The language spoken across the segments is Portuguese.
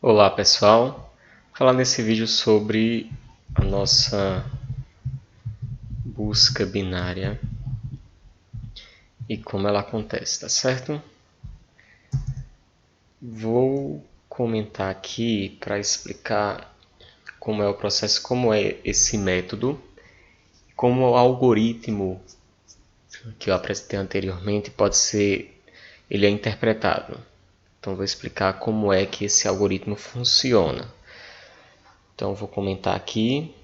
Olá pessoal, vou falar nesse vídeo sobre a nossa busca binária e como ela acontece, tá certo? Vou comentar aqui para explicar como é o processo, como é esse método, como o algoritmo que eu apresentei anteriormente ele é interpretado. Então vou explicar como é que esse algoritmo funciona. Então vou comentar aqui.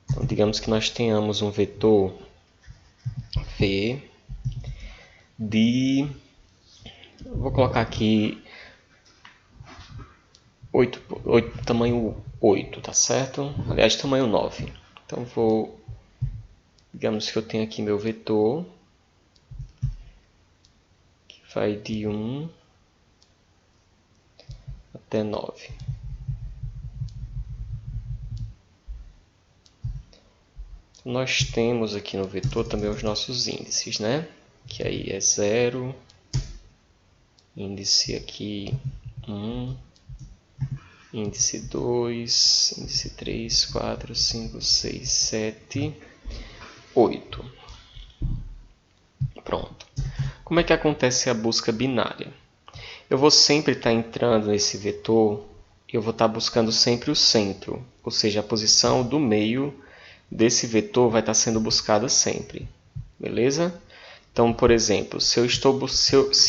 Então, digamos que nós tenhamos um vetor V de... Vou colocar aqui tamanho 8, tá certo? Aliás, tamanho 9. Então digamos que eu tenho aqui meu vetor, que vai de 1 até 9. Nós temos aqui no vetor também os nossos índices, né? Que aí é 0, índice aqui 1, índice 2, índice 3, 4, 5, 6, 7, 8. Pronto. Como é que acontece a busca binária? Eu vou sempre estar entrando nesse vetor, eu vou estar buscando sempre o centro, ou seja, a posição do meio desse vetor vai estar sendo buscada sempre. Beleza? Então, por exemplo, se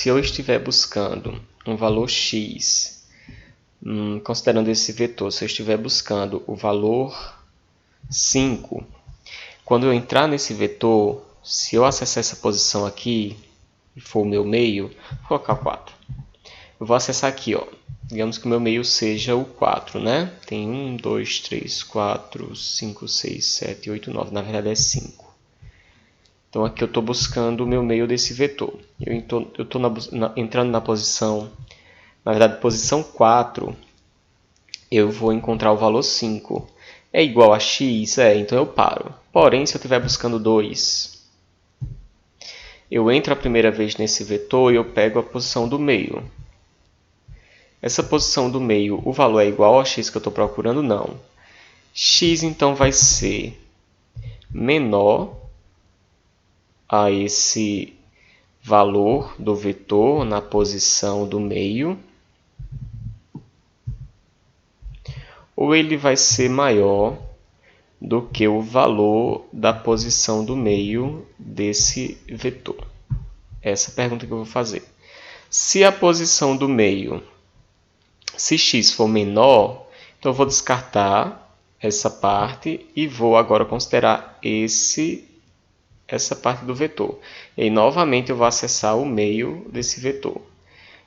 eu estiver buscando um valor x, considerando esse vetor, se eu estiver buscando o valor 5, quando eu entrar nesse vetor, se eu acessar essa posição aqui, e for o meu meio, vou colocar 4. Eu vou acessar aqui, ó. Digamos que o meu meio seja o 4, né? Tem 1, 2, 3, 4, 5, 6, 7, 8, 9. Na verdade é 5. Então aqui eu estou buscando o meu meio desse vetor. Eu estou entrando na posição, na verdade, posição 4, eu vou encontrar o valor 5. É igual a x? Então eu paro. Porém, se eu estiver buscando 2, eu entro a primeira vez nesse vetor e eu pego a posição do meio. Essa posição do meio, o valor é igual a x que eu estou procurando? Não. X então vai ser menor a esse valor do vetor na posição do meio, ou ele vai ser maior do que o valor da posição do meio desse vetor. Essa é a pergunta que eu vou fazer. Se a posição do meio, se x for menor, então eu vou descartar essa parte e vou agora considerar essa parte do vetor. E aí, novamente, eu vou acessar o meio desse vetor.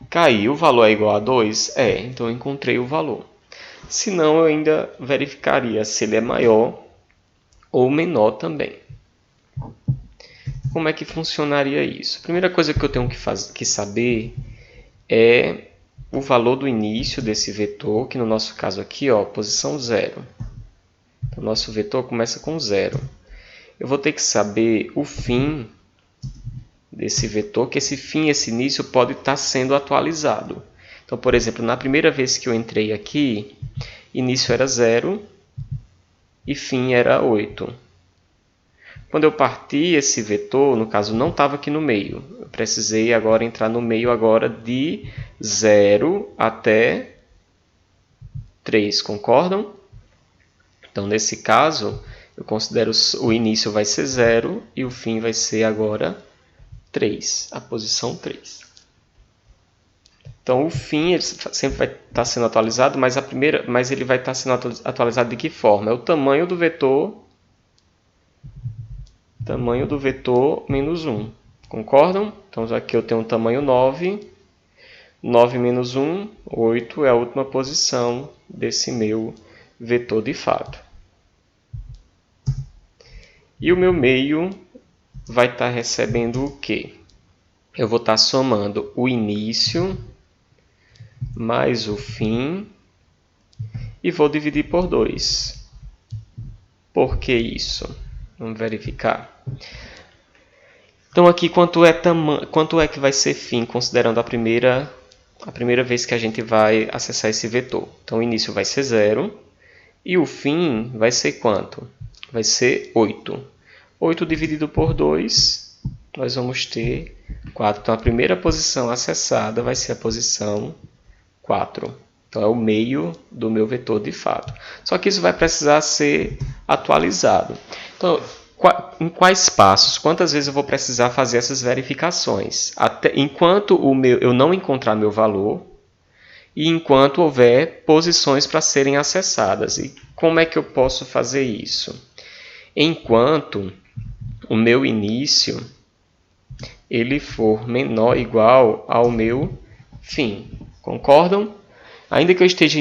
Caiu, o valor é igual a 2? Então eu encontrei o valor. Se não, eu ainda verificaria se ele é maior ou menor também. Como é que funcionaria isso? A primeira coisa que eu tenho que saber é o valor do início desse vetor, que no nosso caso aqui, ó, posição 0. Então, o nosso vetor começa com 0. Eu vou ter que saber o fim desse vetor, que esse fim, esse início pode estar sendo atualizado. Então, por exemplo, na primeira vez que eu entrei aqui, início era 0 e fim era 8. Quando eu parti esse vetor, no caso não estava aqui no meio. Eu precisei agora entrar no meio agora de 0 até 3, concordam? Então, nesse caso, eu considero o início vai ser 0 e o fim vai ser agora 3, a posição 3. Então, o fim ele sempre vai estar sendo atualizado, mas ele vai estar sendo atualizado de que forma? É o tamanho do vetor menos 1. Concordam? Então, aqui eu tenho um tamanho 9. 9 menos 1, 8 é a última posição desse meu vetor de fato. E o meu meio vai estar recebendo o quê? Eu vou estar somando o início mais o fim e vou dividir por 2. Por que isso? Vamos verificar. Então aqui quanto é que vai ser φ, considerando a primeira vez que a gente vai acessar esse vetor. Então o início vai ser 0 e o fim vai ser quanto? Vai ser 8. 8 dividido por 2, nós vamos ter 4. Então a primeira posição acessada vai ser a posição 4. Então é o meio do meu vetor de fato. Só que isso vai precisar ser atualizado. Então, em quais passos, quantas vezes eu vou precisar fazer essas verificações? Enquanto eu não encontrar meu valor e enquanto houver posições para serem acessadas. E como é que eu posso fazer isso? Enquanto o meu início ele for menor ou igual ao meu fim. Concordam? Ainda que eu esteja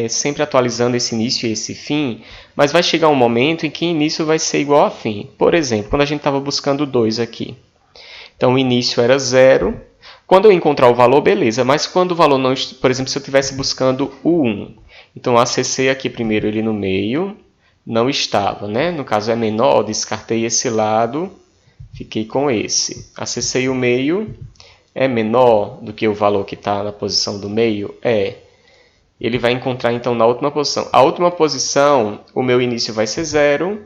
sempre atualizando esse início e esse fim, mas vai chegar um momento em que início vai ser igual a fim. Por exemplo, quando a gente estava buscando 2 aqui. Então, o início era 0. Quando eu encontrar o valor, beleza. Mas quando o valor não... Por exemplo, se eu estivesse buscando o 1. Então, eu acessei aqui primeiro ele no meio. Não estava, né? No caso, é menor. Descartei esse lado. Fiquei com esse. Acessei o meio. É menor do que o valor que está na posição do meio? É. Ele vai encontrar, então, na última posição. A última posição, o meu início vai ser 0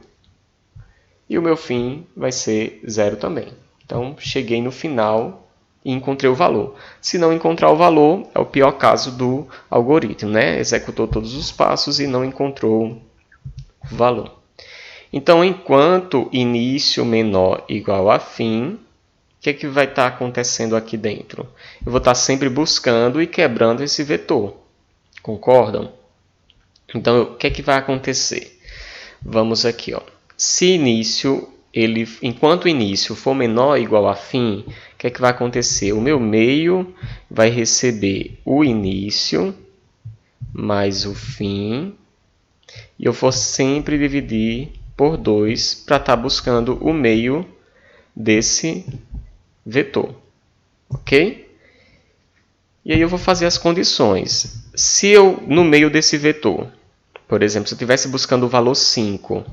e o meu fim vai ser 0 também. Então, cheguei no final e encontrei o valor. Se não encontrar o valor, é o pior caso do algoritmo, né? Executou todos os passos e não encontrou o valor. Então, enquanto início menor igual a fim, o que vai estar acontecendo aqui dentro? Eu vou estar sempre buscando e quebrando esse vetor. Concordam? Então, o que vai acontecer? Vamos aqui, ó. Se enquanto o início for menor ou igual a fim, o que vai acontecer? O meu meio vai receber o início mais o fim, e eu vou sempre dividir por 2 para estar buscando o meio desse vetor, ok? E aí eu vou fazer as condições. Se eu, no meio desse vetor, por exemplo, se eu estivesse buscando o valor 5,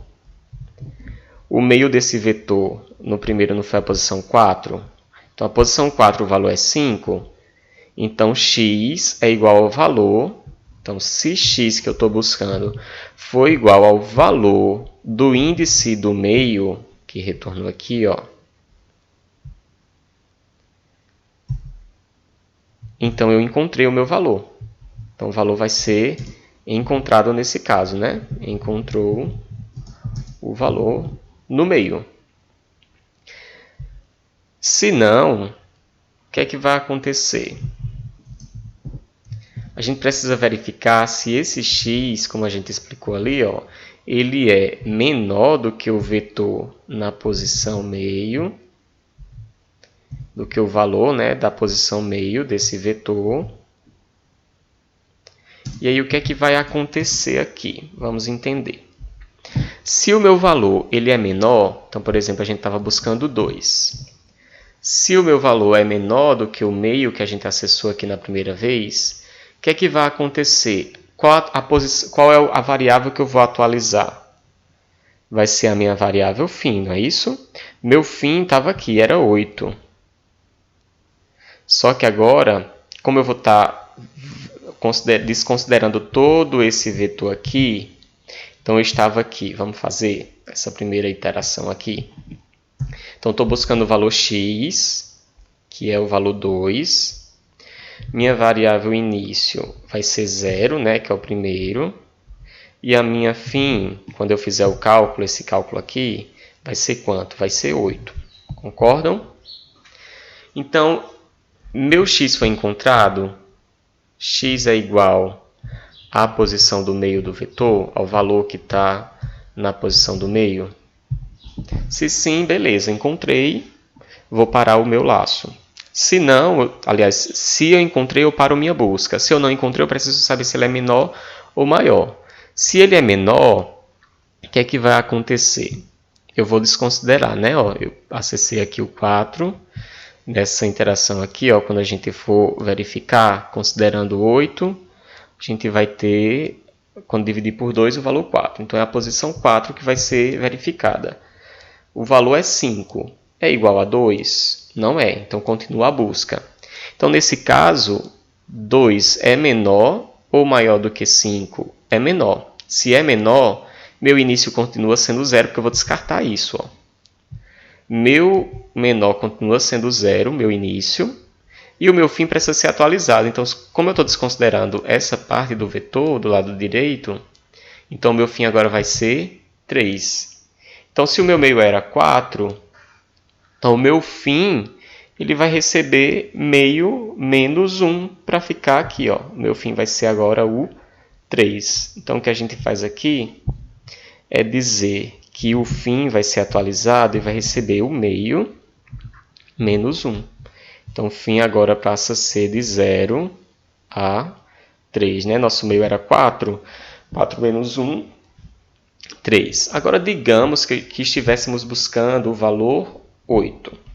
o meio desse vetor, no primeiro não foi a posição 4, então a posição 4 o valor é 5, então x é igual ao valor, então se x que eu estou buscando for igual ao valor do índice do meio, que retornou aqui, ó, então eu encontrei o meu valor. Então o valor vai ser encontrado nesse caso, né? Encontrou o valor no meio. Se não, o que vai acontecer? A gente precisa verificar se esse x, como a gente explicou ali, ó, ele é menor do que o vetor na posição meio, do que o valor, né, da posição meio desse vetor. E aí o que vai acontecer aqui? Vamos entender. Se o meu valor ele é menor, então, por exemplo, a gente estava buscando 2. Se o meu valor é menor do que o meio que a gente acessou aqui na primeira vez, o que vai acontecer? Qual é a variável que eu vou atualizar? Vai ser a minha variável fim, não é isso? Meu fim estava aqui, era 8. Só que agora, como eu vou estar desconsiderando todo esse vetor aqui, então eu estava aqui, vamos fazer essa primeira iteração aqui. Então estou buscando o valor x, que é o valor 2. Minha variável início vai ser 0, né, que é o primeiro. E a minha fim, quando eu fizer o cálculo, esse cálculo aqui, vai ser quanto? Vai ser 8. Concordam? Então, meu x foi encontrado. X é igual à posição do meio do vetor, ao valor que está na posição do meio. Se sim, beleza, encontrei, vou parar o meu laço. Se não, aliás, se eu encontrei, eu paro minha busca. Se eu não encontrei, eu preciso saber se ele é menor ou maior. Se ele é menor, o que vai acontecer? Eu vou desconsiderar, né? Ó, eu acessei aqui o 4, nessa interação aqui, ó, quando a gente for verificar, considerando 8, a gente vai ter, quando dividir por 2, o valor 4. Então, é a posição 4 que vai ser verificada. o valor é 5. É igual a 2? Não é, então continua a busca. Então, nesse caso, 2 é menor ou maior do que 5? É menor. Se é menor, meu início continua sendo 0, porque eu vou descartar isso. Ó. Meu menor continua sendo 0, meu início, e o meu fim precisa ser atualizado. Então, como eu estou desconsiderando essa parte do vetor do lado direito, então meu fim agora vai ser 3. Então, se o meu meio era 4, então o meu fim ele vai receber meio menos 1 para ficar aqui. Ó. Meu fim vai ser agora o 3. Então, o que a gente faz aqui é dizer que o fim vai ser atualizado e vai receber o meio menos 1. Então, o fim agora passa a ser de 0 a 3. Né? Nosso meio era 4. 4 menos 1, 3. Agora, digamos que estivéssemos buscando o valor 8.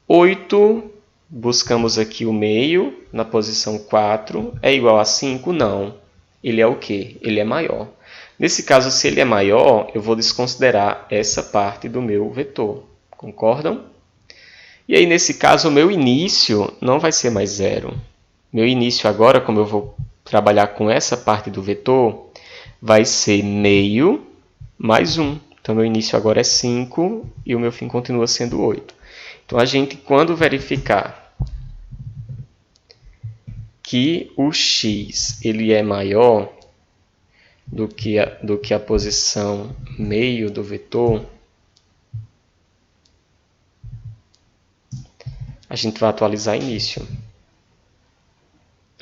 8, buscamos aqui o meio, na posição 4, é igual a 5? Não. Ele é o quê? Ele é maior. Nesse caso, se ele é maior, eu vou desconsiderar essa parte do meu vetor. Concordam? E aí, nesse caso, o meu início não vai ser mais 0. Meu início agora, como eu vou trabalhar com essa parte do vetor, vai ser meio mais 1. Então, meu início agora é 5 e o meu fim continua sendo 8. Então, a gente, quando verificar que o x ele é maior do que a posição meio do vetor, a gente vai atualizar início.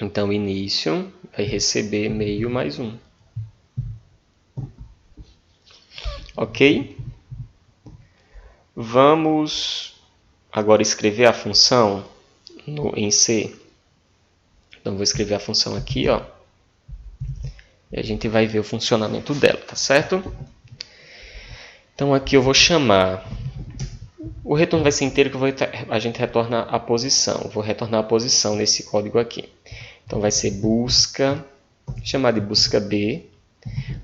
Então, início vai receber meio mais 1. Ok? Vamos agora escrever a função em C. Então, vou escrever a função aqui, ó. E a gente vai ver o funcionamento dela, tá certo? Então, aqui eu vou chamar... O retorno vai ser inteiro que a gente retorna a posição. Vou retornar a posição nesse código aqui. Então, vai ser busca, chamar de busca B.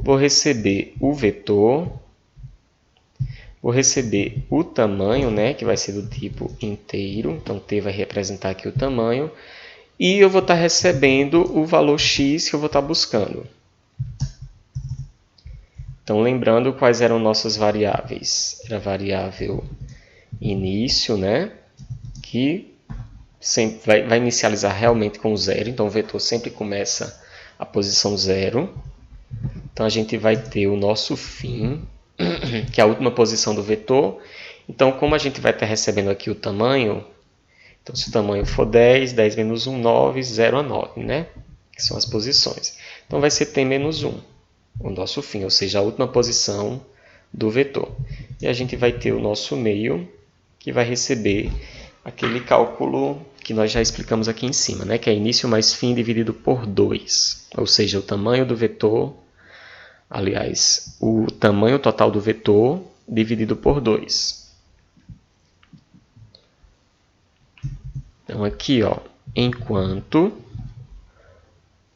Vou receber o vetor. Vou receber o tamanho, né, que vai ser do tipo inteiro. Então, T vai representar aqui o tamanho. E eu vou estar recebendo o valor x que eu vou estar buscando. Então, lembrando quais eram nossas variáveis. Era a variável início, né, que sempre vai inicializar realmente com 0. Então, o vetor sempre começa a posição 0. Então, a gente vai ter o nosso fim, que é a última posição do vetor. Então, como a gente vai estar recebendo aqui o tamanho, então se o tamanho for 10, 10 menos 1, 9, 0 a 9, né? Que são as posições. Então, vai ser t menos 1, o nosso fim, ou seja, a última posição do vetor. E a gente vai ter o nosso meio, que vai receber aquele cálculo que nós já explicamos aqui em cima, né? Que é início mais fim dividido por 2, ou seja, o tamanho do vetor, aliás, o tamanho total do vetor dividido por 2. Então, aqui, ó, enquanto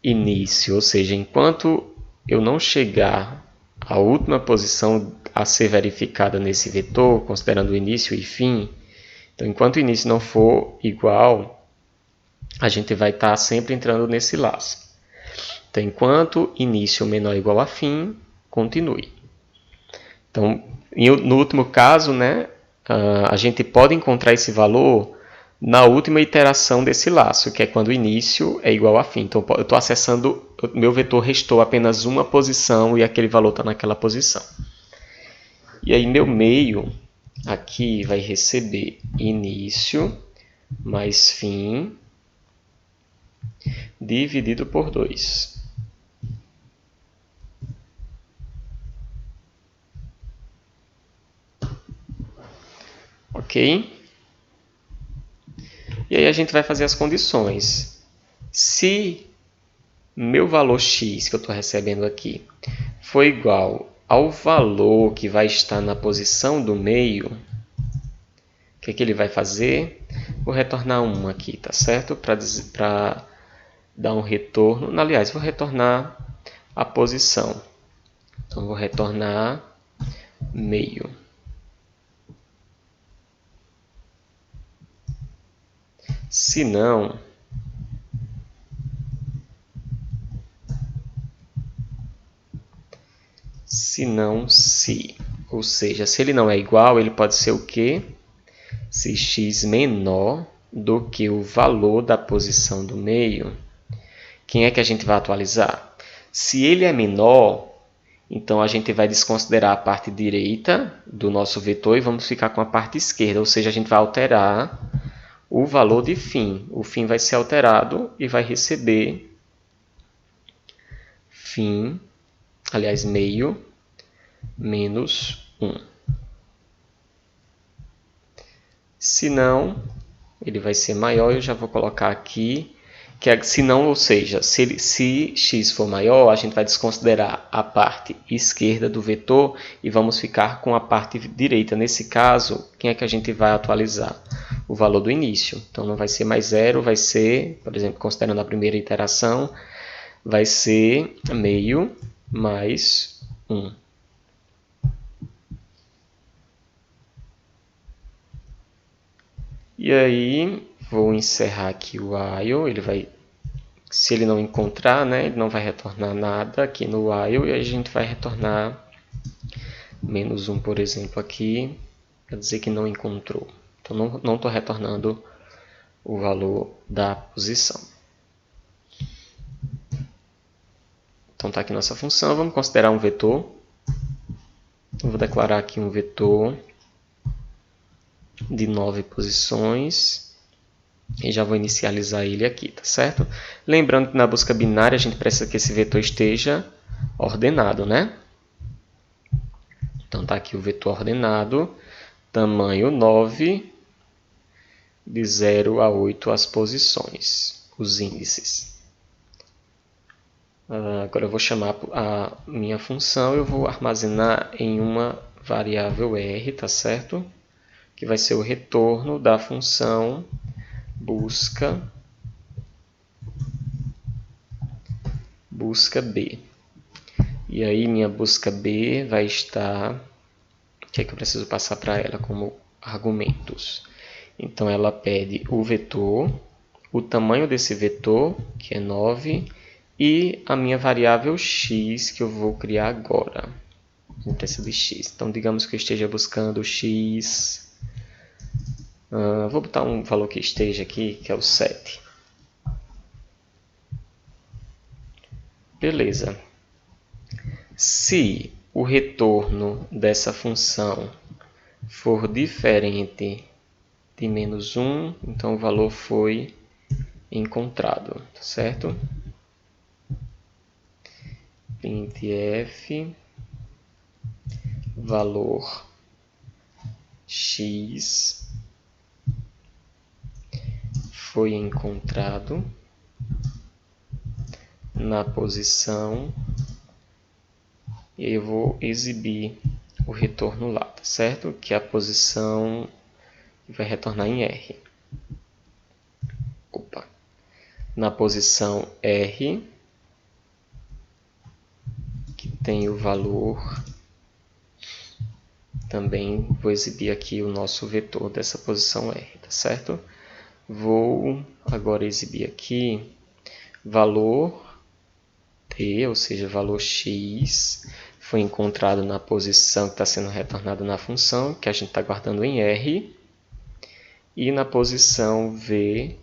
início, ou seja, enquanto eu não chegar à última posição a ser verificada nesse vetor, considerando o início e fim, então, enquanto o início não for igual, a gente vai estar sempre entrando nesse laço. Então, enquanto início menor ou igual a fim, continue. Então, no último caso, né, a gente pode encontrar esse valor na última iteração desse laço, que é quando o início é igual a fim. Então, eu estou acessando, meu vetor restou apenas uma posição e aquele valor está naquela posição. E aí, meu meio aqui vai receber início mais fim dividido por 2. Ok? E aí a gente vai fazer as condições. Se meu valor x que eu estou recebendo aqui for igual ao valor que vai estar na posição do meio, o que ele vai fazer? Vou retornar 1 aqui, tá certo? Para dar um retorno. Aliás, vou retornar a posição. Então, vou retornar meio. Se não, se. Ou seja, se ele não é igual, ele pode ser o quê? Se x menor do que o valor da posição do meio, quem é que a gente vai atualizar? Se ele é menor, então a gente vai desconsiderar a parte direita do nosso vetor e vamos ficar com a parte esquerda, ou seja, a gente vai alterar o valor de φ. O φ vai ser alterado e vai receber φ, aliás, meio, menos 1. Se não, ele vai ser maior, eu já vou colocar aqui, que se não, ou seja, se x for maior, a gente vai desconsiderar a parte esquerda do vetor e vamos ficar com a parte direita. Nesse caso, quem é que a gente vai atualizar? O valor do início. Então, não vai ser mais 0, vai ser, por exemplo, considerando a primeira iteração, vai ser meio mais 1. E aí, vou encerrar aqui o while, ele vai, se ele não encontrar, né, ele não vai retornar nada aqui no while, e a gente vai retornar menos 1, por exemplo, aqui, para dizer que não encontrou. Então, não estou retornando o valor da posição. Então, está aqui nossa função, vamos considerar um vetor. Eu vou declarar aqui um vetor de 9 posições. E já vou inicializar ele aqui, tá certo? Lembrando que na busca binária a gente precisa que esse vetor esteja ordenado, né? Então está aqui o vetor ordenado, tamanho 9, de 0 a 8 as posições, os índices. Agora eu vou chamar a minha função, eu vou armazenar em uma variável r, tá certo? Que vai ser o retorno da função busca B. E aí minha busca B vai estar, o que é que eu preciso passar para ela como argumentos? Então ela pede o vetor, o tamanho desse vetor, que é 9, e a minha variável x que eu vou criar agora. A gente precisa de x. Então digamos que eu esteja buscando x, vou botar um valor que esteja aqui, que é o 7. Beleza. Se o retorno dessa função for diferente de menos 1, então o valor foi encontrado, tá certo? Printf valor x foi encontrado na posição, e aí eu vou exibir o retorno lá, tá certo? Que é a posição que vai retornar em R. Na posição R, que tem o valor, também vou exibir aqui o nosso vetor dessa posição R, tá certo? Vou agora exibir aqui valor t, ou seja, valor x, foi encontrado na posição que está sendo retornada na função, que a gente está guardando em R, e na posição v,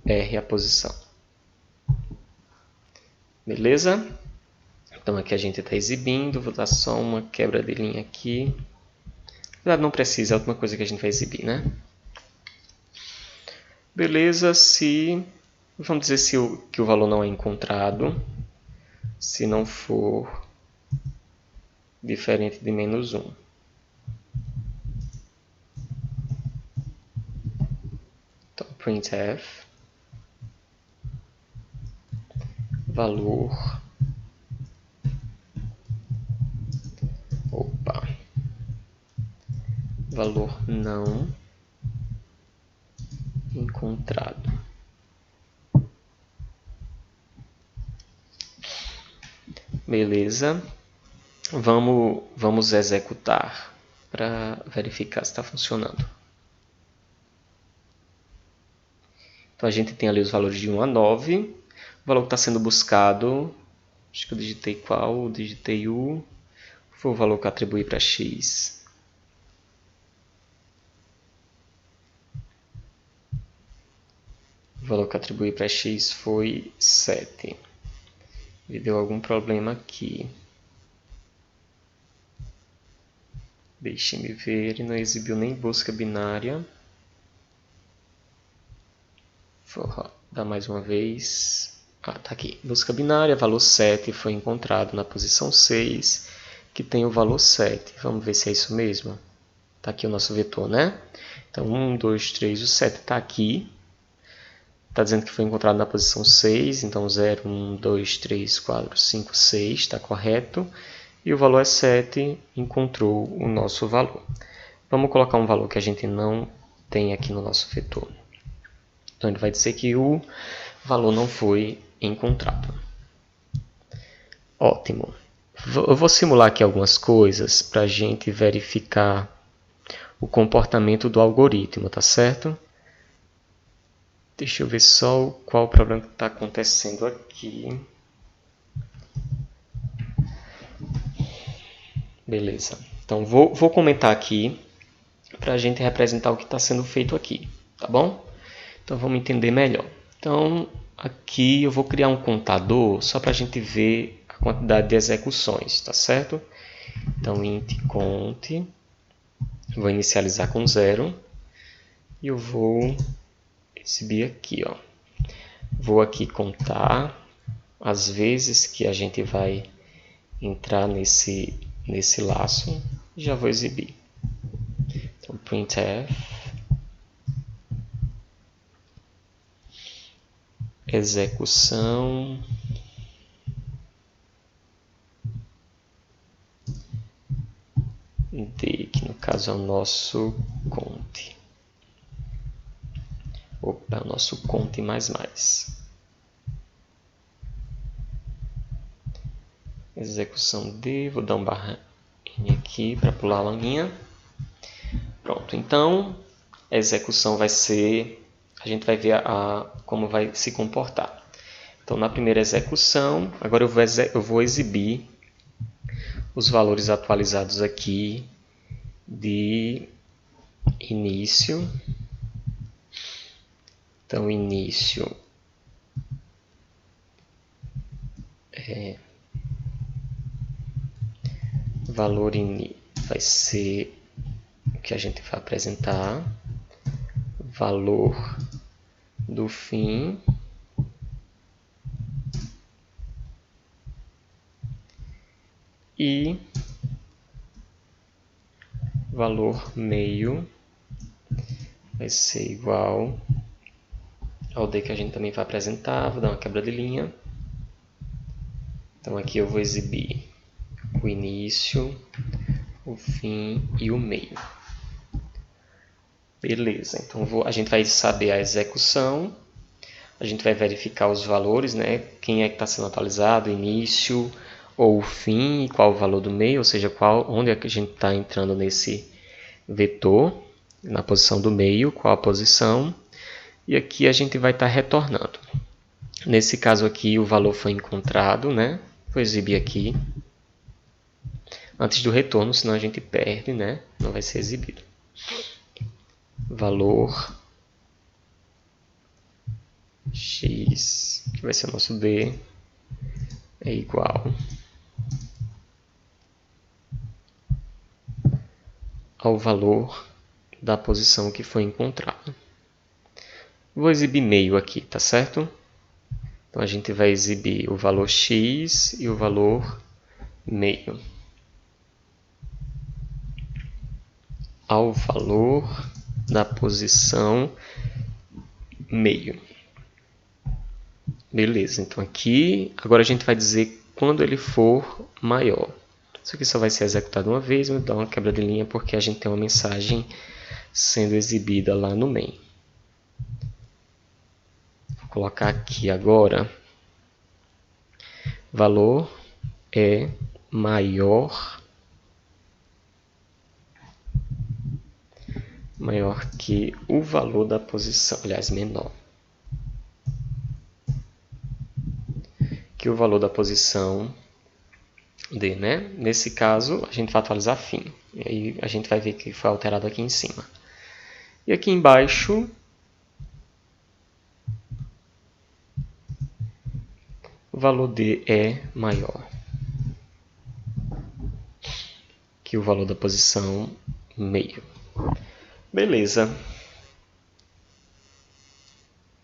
R a posição. Beleza? Então aqui a gente está exibindo, vou dar só uma quebra de linha aqui. Na verdade não precisa, é a última coisa que a gente vai exibir, né? Beleza, vamos dizer que o valor não é encontrado, se não for diferente de menos 1. Então, printf valor não encontrado. Beleza. Vamos executar para verificar se está funcionando. Então a gente tem ali os valores de 1 a 9. O valor que está sendo buscado, acho que eu digitei qual? Eu digitei U. Foi o valor que eu atribuí para x. O valor que eu atribuí para x foi 7. E deu algum problema aqui. Deixe-me ver, ele não exibiu nem busca binária. Vou dar mais uma vez. Tá aqui. Busca binária, valor 7 foi encontrado na posição 6, que tem o valor 7. Vamos ver se é isso mesmo. Está aqui o nosso vetor, né? Então, 1, 2, 3, o 7 está aqui. Está dizendo que foi encontrado na posição 6, então 0, 1, 2, 3, 4, 5, 6, está correto. E o valor é 7, encontrou o nosso valor. Vamos colocar um valor que a gente não tem aqui no nosso vetor. Então, ele vai dizer que o valor não foi encontrado. Ótimo. Eu vou simular aqui algumas coisas para a gente verificar o comportamento do algoritmo, tá certo? Deixa eu ver só qual o problema que está acontecendo aqui. Beleza. Então, vou comentar aqui para a gente representar o que está sendo feito aqui, tá bom? Então, vamos entender melhor. Então, aqui eu vou criar um contador só para a gente ver a quantidade de execuções, tá certo? Então, int cont, vou inicializar com 0 e eu vou exibir aqui, ó. Vou aqui contar as vezes que a gente vai entrar nesse laço e já vou exibir. Então, printf execução d, que no caso é o nosso cont. Opa, é o nosso cont mais. Execução d, vou dar um barra n aqui para pular a linha. Pronto, então a execução vai ser, a gente vai ver como vai se comportar. Então, na primeira execução, agora eu vou exibir os valores atualizados aqui de início. Então, início valor vai ser o que a gente vai apresentar. Valor do fim e valor meio vai ser igual ao d que a gente também vai apresentar. Vou dar uma quebra de linha. Então aqui eu vou exibir o início, o fim e o meio. Beleza, então a gente vai saber a execução, a gente vai verificar os valores, né? Quem é que está sendo atualizado, início ou o fim, e qual o valor do meio, ou seja, onde é que a gente está entrando nesse vetor, na posição do meio, qual a posição, e aqui a gente vai estar retornando. Nesse caso aqui o valor foi encontrado, né? Vou exibir aqui antes do retorno, senão a gente perde, né? Não vai ser exibido. Valor x, que vai ser o nosso d, é igual ao valor da posição que foi encontrada. Vou exibir meio aqui, tá certo? Então a gente vai exibir o valor x e o valor meio. Ao valor da posição meio. Beleza, então aqui, agora a gente vai dizer quando ele for maior. Isso aqui só vai ser executado uma vez, vou dar uma quebra de linha porque a gente tem uma mensagem sendo exibida lá no main. Vou colocar aqui agora, valor é maior que o valor da posição, aliás, menor. que o valor da posição D, né? Nesse caso, a gente vai atualizar fim. E aí a gente vai ver que foi alterado aqui em cima. E aqui embaixo, o valor D é maior que o valor da posição meio. Beleza.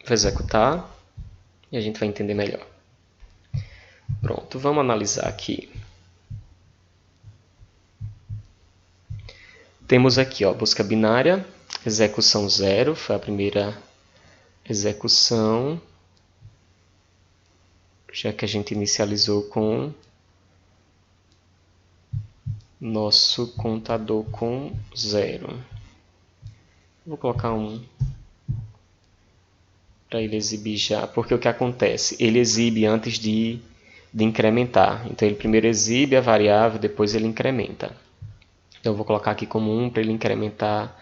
Vou executar e a gente vai entender melhor. Pronto, vamos analisar aqui. Temos aqui, ó, busca binária, execução 0, foi a primeira execução, já que a gente inicializou com nosso contador com 0. Vou colocar 1 para ele exibir já, porque o que acontece? Ele exibe antes de incrementar. Então ele primeiro exibe a variável, depois ele incrementa. Então eu vou colocar aqui como 1 para ele incrementar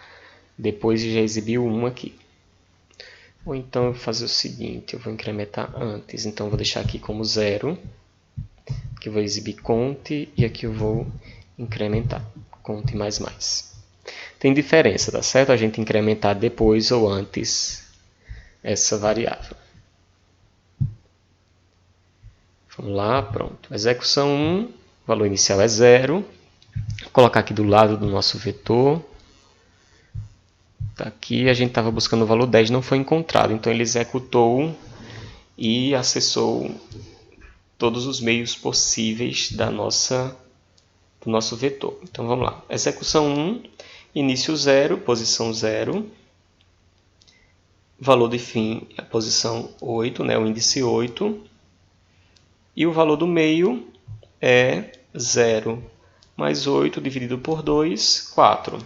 depois de já exibir o 1 aqui. Ou então eu vou fazer o seguinte, eu vou incrementar antes. Então eu vou deixar aqui como 0, aqui eu vou exibir conte e aqui eu vou incrementar, conte mais mais. Tem diferença, tá certo? A gente incrementar depois ou antes essa variável. Vamos lá, pronto. Execução 1, valor inicial é 0. Vou colocar aqui do lado do nosso vetor. Aqui a gente estava buscando o valor 10, não foi encontrado. Então ele executou e acessou todos os meios possíveis do nosso vetor. Então vamos lá. Execução 1, início 0, posição 0. Valor de fim é a posição 8, né, o índice 8. E o valor do meio é 0 mais 8 dividido por 2, 4.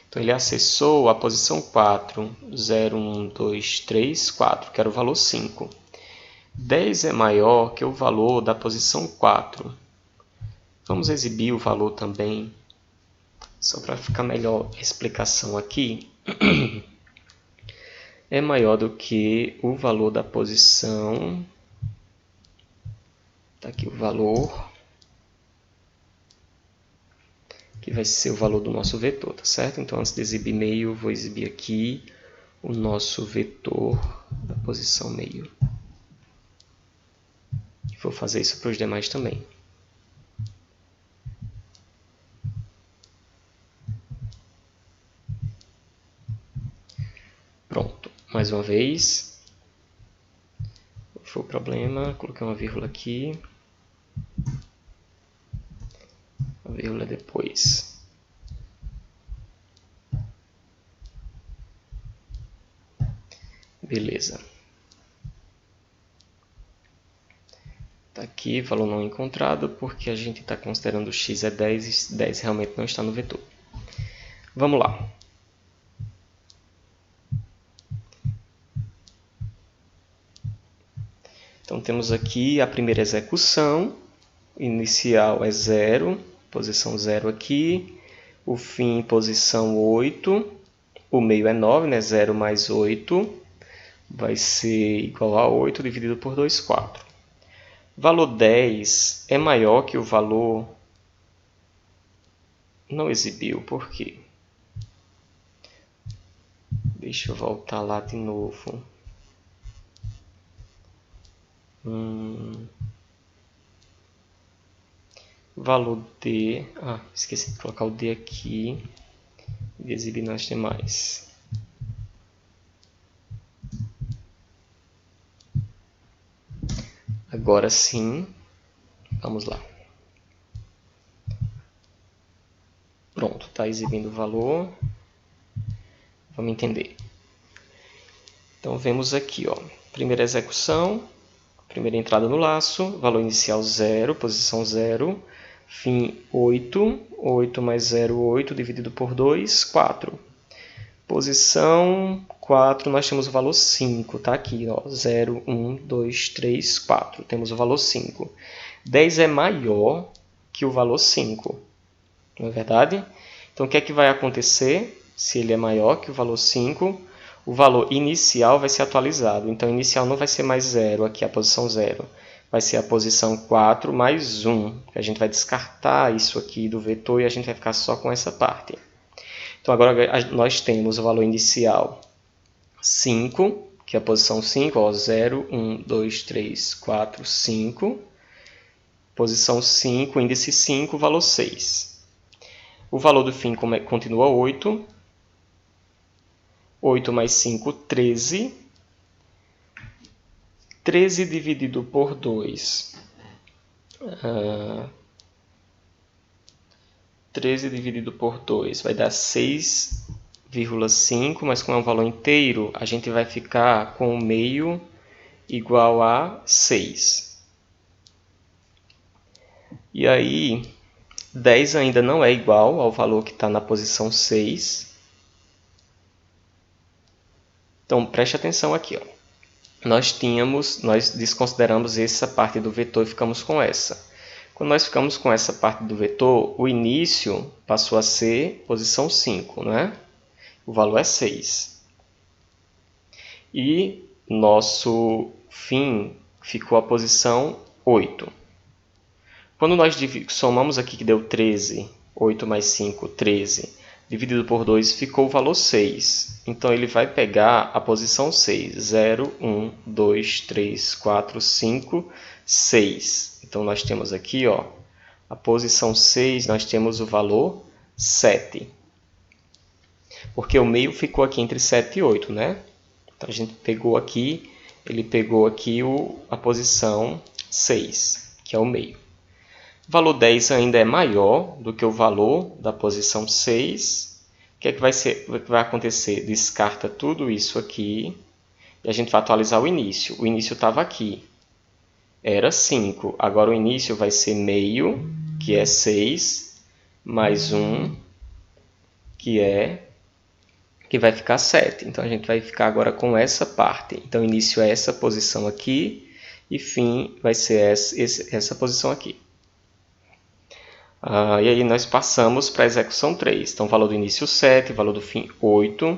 Então ele acessou a posição 4, 0, 1, 2, 3, 4, que era o valor 5. 10 é maior que o valor da posição 4. Vamos exibir o valor também, só para ficar melhor a explicação aqui. É maior do que o valor da posição. Está aqui o valor, que vai ser o valor do nosso vetor, tá certo? Então, antes de exibir meio, eu vou exibir aqui o nosso vetor da posição meio. E vou fazer isso para os demais também. Pronto, mais uma vez. Qual foi o problema? Coloquei uma vírgula aqui. Uma vírgula depois. Beleza. Está aqui, valor não encontrado, porque a gente está considerando x é 10 e 10 realmente não está no vetor. Vamos lá. Então temos aqui a primeira execução, inicial é 0, posição 0 aqui, o fim posição 8, o meio é 9, né? 0 mais 8 vai ser igual a 8 dividido por 2, 4. Valor 10 é maior que o valor... Não exibiu, por quê? Deixa eu voltar lá de novo. Valor D... Ah, esqueci de colocar o D aqui e exibir nas demais. Agora sim, vamos lá. Pronto, está exibindo o valor. Vamos entender. Então, vemos aqui, ó, primeira execução, primeira entrada no laço, valor inicial 0, posição 0, fim 8, 8 mais 0, 8, dividido por 2, 4. Posição 4, nós temos o valor 5, tá aqui, ó, 0, 1, 2, 3, 4, temos o valor 5. 10 é maior que o valor 5, não é verdade? Então, o que é que vai acontecer se ele é maior que o valor 5? O valor inicial vai ser atualizado. Então, inicial não vai ser mais 0, aqui a posição 0. vai ser a posição 4 mais 1. A gente vai descartar isso aqui do vetor e a gente vai ficar só com essa parte. Então, agora nós temos o valor inicial 5, que é a posição 5, ó, 0, 1, 2, 3, 4, 5. Posição 5, índice 5, valor 6. O valor do fim continua 8. 8 mais 5, 13. 13 dividido por 2. 13 dividido por 2 vai dar 6,5, mas como é um valor inteiro, a gente vai ficar com o meio igual a 6. E aí, 10 ainda não é igual ao valor que está na posição 6. Então, preste atenção aqui, ó. Nós desconsideramos essa parte do vetor e ficamos com essa. Quando nós ficamos com essa parte do vetor, o início passou a ser posição 5, né? O valor é 6. E nosso fim ficou a posição 8. Quando nós somamos aqui que deu 13, 8 mais 5, 13, dividido por 2, ficou o valor 6. Então, ele vai pegar a posição 6. 0, 1, 2, 3, 4, 5, 6. Então, nós temos aqui, ó, a posição 6, nós temos o valor 7. Porque o meio ficou aqui entre 7 e 8, né? Então, a gente pegou aqui, ele pegou aqui a posição 6, que é o meio. O valor 10 ainda é maior do que o valor da posição 6. O que é que vai acontecer? Descarta tudo isso aqui e a gente vai atualizar o início. O início estava aqui. Era 5. Agora o início vai ser meio, que é 6, mais 1, que vai ficar 7. Então, a gente vai ficar agora com essa parte. Então, início é essa posição aqui e fim vai ser essa posição aqui. E aí nós passamos para a execução 3. Então, valor do início 7, valor do fim 8.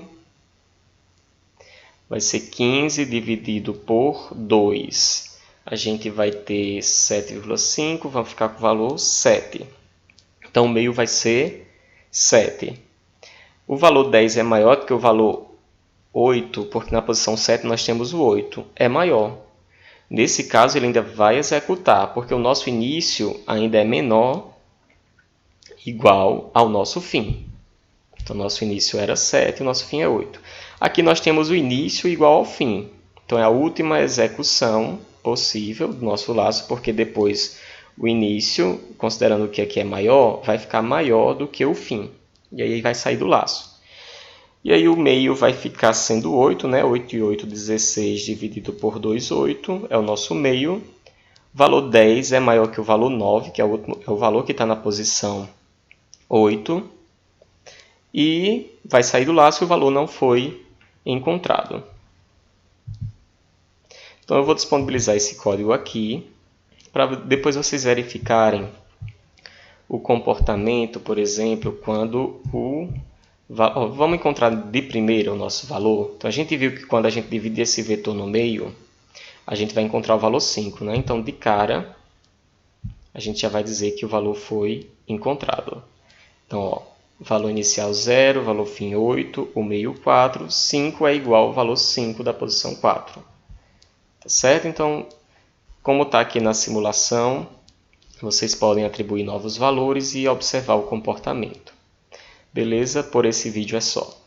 Vai ser 15 dividido por 2. A gente vai ter 7,5, vamos ficar com o valor 7. Então, o meio vai ser 7. O valor 10 é maior do que o valor 8, porque na posição 7 nós temos o 8. É maior. Nesse caso, ele ainda vai executar, porque o nosso início ainda é menor igual ao nosso fim. Então, nosso início era 7 e o nosso fim é 8. Aqui nós temos o início igual ao fim. Então, é a última execução possível do nosso laço, porque depois o início, considerando que aqui é maior, vai ficar maior do que o fim. E aí vai sair do laço. E aí o meio vai ficar sendo 8, né? 8 e 8, 16 dividido por 2, 8. É o nosso meio. O valor 10 é maior que o valor 9, que é o valor que está na posição 8, e vai sair do laço e o valor não foi encontrado. Então, eu vou disponibilizar esse código aqui, para depois vocês verificarem o comportamento, por exemplo, quando vamos encontrar de primeiro o nosso valor. Então, a gente viu que quando a gente divide esse vetor no meio, a gente vai encontrar o valor 5, né? Então, de cara, a gente já vai dizer que o valor foi encontrado. Então, ó, valor inicial 0, valor fim 8, o meio 4, 5 é igual ao valor 5 da posição 4. Tá certo? Então, como está aqui na simulação, vocês podem atribuir novos valores e observar o comportamento. Beleza? Por esse vídeo é só.